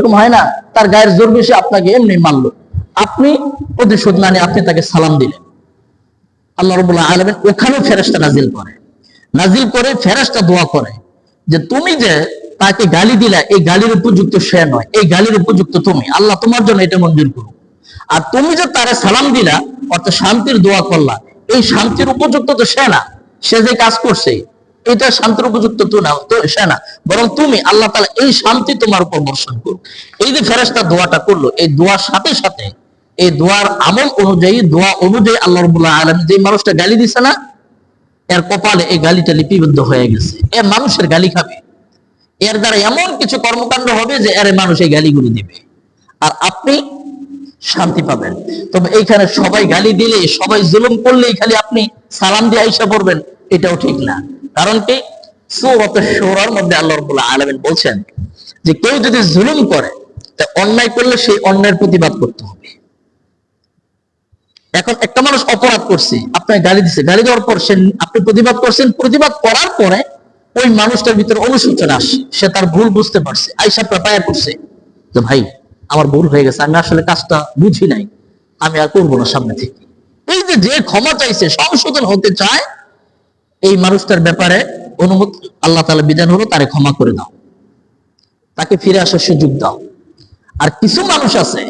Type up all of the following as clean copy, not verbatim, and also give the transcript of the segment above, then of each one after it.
এরকম হয় না, তার গায়ের জোর বেশি, আপনাকে এমনি মারলো, আপনি প্রতিশোধ না নিয়ে আপনি তাকে সালাম দিলেন। আল্লাহ রাব্বুল আলামিন ওখানেও ফেরেশতা নাজিল করে ফেরেশতা দোয়া করে যে তুমি যে তাকে গালি দিলা, এই গালির উপযুক্ত সে নয়, এই গালির উপযুক্ত তুমি, আল্লাহ তোমার জন্য এটা মঞ্জুর করুন। আর তুমি যে তারে সালাম দিলা, অর্থাৎ শান্তির দোয়া করলা, এই শান্তির উপযুক্ত তো সে না, সে যে কাজ করছে এটা শান্তির উপযুক্ত তো না, তো সে না, বরং তুমি, আল্লাহ তাআলা এই শান্তি তোমার উপর বর্ষণ করুন। এই যে ফেরেশতা দোয়াটা করলো, এই দোয়ার সাথে সাথে এই দোয়ার আমল অনুযায়ী, দোয়া অনুযায়ী আল্লাহ রাব্বুল আলামিন যে মানুষটা গালি দিছে না, এর কপালে এই গালিটা লিপিবদ্ধ হয়ে গেছে, এর মানুষের গালি খাবে, এর দ্বারা এমন কিছু কর্মকাণ্ড হবে যে এর মানুষ এই গালিগুলো দিবে, আর আপনি শান্তি পাবেন। তবে এইখানে সবাই গালি দিলে, সবাই জুলুম করলেই খালি আপনি সালাম দিয়ে আইসা পড়বেন, এটাও ঠিক না। কারণ কি, সূরাতুশ শুরার মধ্যে আল্লাহ রাব্বুল আলামিন বলছেন যে কেউ যদি জুলুম করে, তা অন্যায় করলে সেই অন্যায়ের প্রতিবাদ করতে হবে। এখন একটা মানুষ অপরাধ করছে, আপনাকে গালি দিচ্ছে, গালি দেওয়ার পর আপনি প্রতিবাদ করছেন, প্রতিবাদ করার পরে ওই মানুষটার ভিতরে অনুশোচনা আসছে, সে তার ভুল বুঝতে পারছে, আইসা প্রাপায়া করছে যে ভাই আমার ভুল হয়ে গেছে, আমি আসলে কাজটা বুঝি নাই, আমি আর করবো না সামনে থেকে। এই যে যে ক্ষমা চাইছে, সংশোধন হতে চায়, এই মানুষটার ব্যাপারে অনুমতি আল্লাহ তাআলা বিধান হলো তারে ক্ষমা করে দাও, তাকে ফিরে আসার সুযোগ দাও। আর কিছু মানুষ আছে,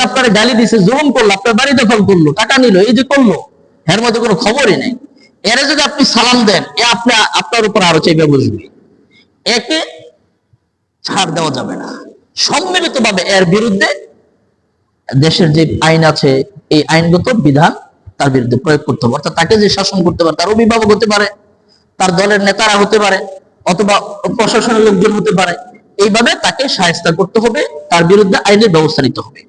আপনার গালি দিছে, জুলুম করলো, আপনার বাড়ি দখল করলো, টাকা নিল, এই যে করলো, এর মধ্যে কোনো খবরই নেই, এর যদি আপনি সালাম দেন, এ আপনার উপর আরো চাইবে বসবে, একে ছাড় দেওয়া যাবে না। সম্মিলিত ভাবে এর বিরুদ্ধে দেশের যে আইন আছে, এই আইনগত বিধান তার বিরুদ্ধে প্রয়োগ করতে হবে। অর্থাৎ তাকে যে শাসন করতে পারে, তার অভিভাবক হতে পারে, তার দলের নেতারা হতে পারে, অথবা প্রশাসনের লোকজন হতে পারে, এইভাবে তাকে শায়েস্তা করতে হবে, তার বিরুদ্ধে আইনের ব্যবস্থা নিতে হবে।